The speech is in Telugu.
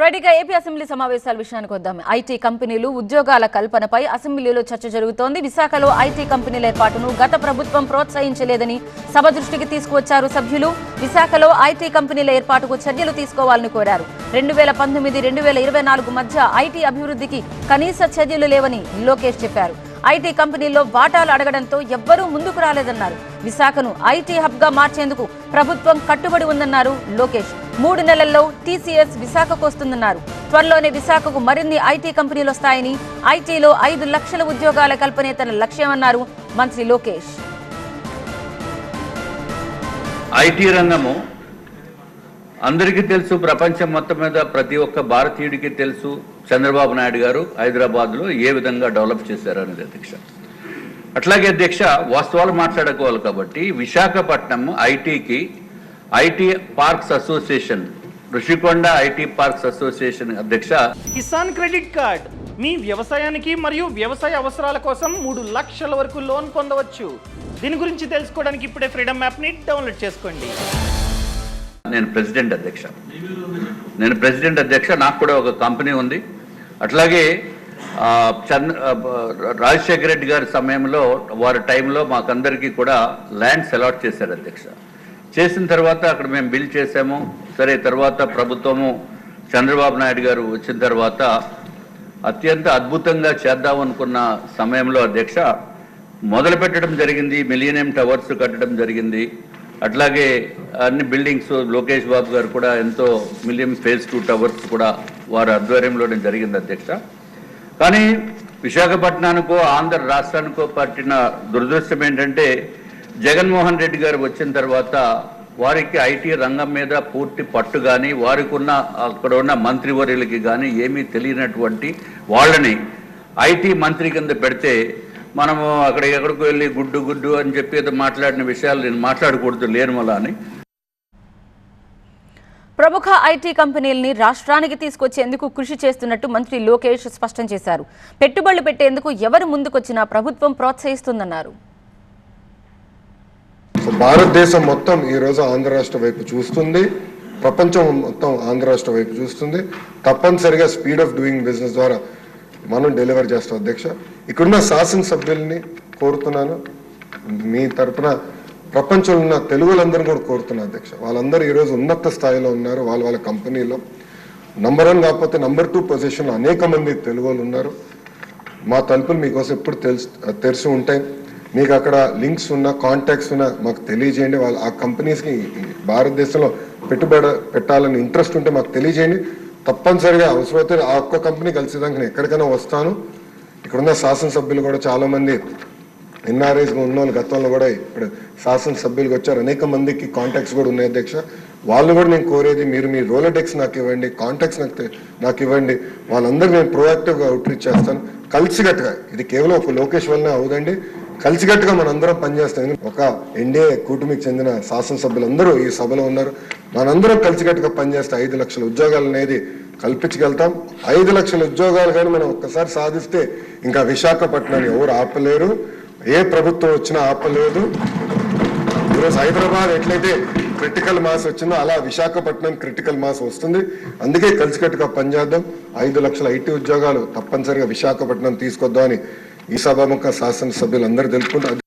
రైట్గా ఏపీ అసెంబ్లీ సమావేశాల విషయానికి వద్దాం. ఐటీ కంపెనీలు ఉద్యోగాల కల్పనపై అసెంబ్లీలో చర్చ జరుగుతోంది. విశాఖలో ఐటీ కంపెనీల ఏర్పాటును గత ప్రభుత్వం ప్రోత్సహించలేదని సభ దృష్టికి తీసుకువచ్చారు సభ్యులు. విశాఖలో ఐటీ కంపెనీల ఏర్పాటుకు చర్యలు తీసుకోవాలని కోరారు. 2019-2024 మధ్య ఐటీ అభివృద్ధికి కనీస చర్యలు లేవని లోకేష్ చెప్పారు. ఐటీ కంపెనీల్లో వాటాలు అడగడంతో ఎవ్వరూ ముందుకు రాలేదన్నారు. విశాఖను ఐటీ హబ్ గా మార్చేందుకు ప్రభుత్వం కట్టుబడి ఉందన్నారు లోకేష్. 3 నెలల్లో టీసీఎస్ విశాఖకు వస్తుందన్నారు. త్వరలోనే విశాఖకు మరిన్ని ఐటీ కంపెనీలు వస్తాయని, ఐటీలో 5 లక్షల ఉద్యోగాల కల్పనే తన లక్ష్యమన్నారు మంత్రి లోకేష్. ఐటీ రంగము అందరికీ తెలుసు, ప్రపంచం మొత్తం మీద ప్రతి ఒక్క భారతీయుడికి తెలుసు చంద్రబాబు నాయుడు గారు హైదరాబాద్లో ఏ విధంగా డెవలప్ చేశారనేది అధ్యక్ష. అట్లాగే అధ్యక్ష, వాస్తవాలు మాట్లాడుకోవాలి కాబట్టి Visakhapatnam IT parks association, Rushikonda IT parks association అధ్యక్ష, కిసాన్ క్రెడిట్ కార్డ్ మీ వ్యవసాయానికి మరియు వ్యవసాయ అవసరాల కోసం 3 లక్షల వరకు లోన్ పొందవచ్చు. దీని గురించి తెలుసుకోవడానికి ఇప్పుడే ఫ్రీడమ్ యాప్ని డౌన్లోడ్ చేసుకోండి. నేను ప్రెసిడెంట్ అధ్యక్ష. నాకు కూడా ఒక కంపెనీ ఉంది. అట్లాగే రాజశేఖర రెడ్డి గారి సమయంలో, వారి టైంలో మాకందరికీ కూడా ల్యాండ్స్ అలాట్ చేశారు అధ్యక్ష. చేసిన తర్వాత అక్కడ మేము బిల్ చేసాము. సరే, తర్వాత ప్రభుత్వము చంద్రబాబు నాయుడు గారు వచ్చిన తర్వాత అత్యంత అద్భుతంగా చేద్దామనుకున్న సమయంలో అధ్యక్ష మొదలు పెట్టడం జరిగింది. మిలీనియం టవర్స్ కట్టడం జరిగింది. అట్లాగే అన్ని బిల్డింగ్స్ లోకేష్ బాబు గారు కూడా ఎంతో మిలియం ఫేజ్ 2 టవర్స్ కూడా వారి ఆధ్వర్యంలోనే జరిగింది అధ్యక్ష. కానీ విశాఖపట్నానికో ఆంధ్ర రాష్ట్రానికో పట్టిన దురదృష్టం ఏంటంటే, జగన్మోహన్ రెడ్డి గారు వచ్చిన తర్వాత వారికి ఐటీ రంగం మీద పూర్తి పట్టు కానీ, వారికి ఉన్న అక్కడ ఉన్న మంత్రివర్యులకి కానీ ఏమీ తెలియనటువంటి వాళ్ళని ఐటీ మంత్రి కింద పెడితే మనము ఎక్కడికి వెళ్ళి గుడ్డు అని చెప్పి మాట్లాడిన విషయాలు నేను మాట్లాడకూడదు లేను మళ్ళా అని. ప్రముఖ ఐటీ కంపెనీలని రాష్ట్రానికి తీసుకొచ్చేందుకు కృషి చేస్తున్నట్టు మంత్రి లోకేష్ స్పష్టం చేశారు. పెట్టుబడులు పెట్టేందుకు ఎవరు ముందుకొచ్చినా ప్రభుత్వం ప్రోత్సహిస్తుందన్నారు. భారతదేశం మొత్తం ఈ రోజు ఆంధ్ర రాష్ట్ర వైపు చూస్తుంది, ప్రపంచం మొత్తం ఆంధ్ర రాష్ట్ర వైపు చూస్తుంది. తప్పనిసరిగా స్పీడ్ ఆఫ్ డూయింగ్ బిజినెస్ ద్వారా మనం డెలివర్ చేస్తాం అధ్యక్ష. ఇక్కడున్న శాసనసభ్యుల్ని కోరుతున్నాను, మీ తరఫున ప్రపంచంలో ఉన్న తెలుగులందరూ కూడా కోరుతున్నా అధ్యక్ష. వాళ్ళందరూ ఈరోజు ఉన్నత స్థాయిలో ఉన్నారు. వాళ్ళ కంపెనీలో నంబర్ 1 కాకపోతే నంబర్ 2 పొజిషన్లో అనేక మంది తెలుగు వాళ్ళు ఉన్నారు. మా తలుపులు మీకోసం ఎప్పుడు తెరిచి ఉంటాయి. మీకు అక్కడ లింక్స్ ఉన్నా, కాంటాక్ట్స్ ఉన్నా మాకు తెలియజేయండి. ఆ కంపెనీస్కి భారతదేశంలో పెట్టుబడి పెట్టాలని ఇంట్రెస్ట్ ఉంటే మాకు తెలియజేయండి. తప్పనిసరిగా అవసరమైతే ఆ ఒక్క కంపెనీ కలిసేదానికి నేను ఎక్కడికైనా వస్తాను. ఇక్కడున్న శాసనసభ్యులు కూడా చాలా మంది ఎన్ఆర్ఐస్గా ఉన్న వాళ్ళు గతంలో కూడా ఇప్పుడు శాసనసభ్యులుగా వచ్చారు. అనేక మందికి కాంటాక్ట్స్ కూడా ఉన్నాయి అధ్యక్ష. వాళ్ళు కూడా నేను కోరేది, మీరు మీ రోలడెక్స్ నాకు ఇవ్వండి, కాంటాక్ట్స్ నాకు ఇవ్వండి. వాళ్ళందరూ నేను ప్రోయాక్టివ్గా అవుట్రీచ్ చేస్తాను. కలిసికట్టుగా, ఇది కేవలం ఒక లోకేష్ వల్లనే అవుదండి, కలిసికట్టుగా మనందరం పనిచేస్తాం. ఒక ఎన్డీఏ కూటమికి చెందిన శాసనసభ్యులందరూ ఈ సభలో ఉన్నారు. మనందరం కలిసికట్టుగా పనిచేస్తే 5 లక్షల ఉద్యోగాలు అనేది కల్పించగలుగుతాం. 5 లక్షల ఉద్యోగాలు కానీ మనం ఒక్కసారి సాధిస్తే ఇంకా విశాఖపట్నాన్ని ఎవరు ఆపలేరు, ఏ ప్రభుత్వం వచ్చినా ఆపలేదు. ఈరోజు హైదరాబాద్ ఎట్లయితే క్రిటికల్ మాస్ వచ్చిందో అలా విశాఖపట్నం క్రిటికల్ మాస్ వస్తుంది. అందుకే కలిసికట్టుగా పనిచేద్దాం. 5 లక్షల ఐటీ ఉద్యోగాలు తప్పనిసరిగా విశాఖపట్నం తీసుకొద్దామని ఈ సభాముఖ శాసనసభ్యులందరూ తెలుపుకుంటారు.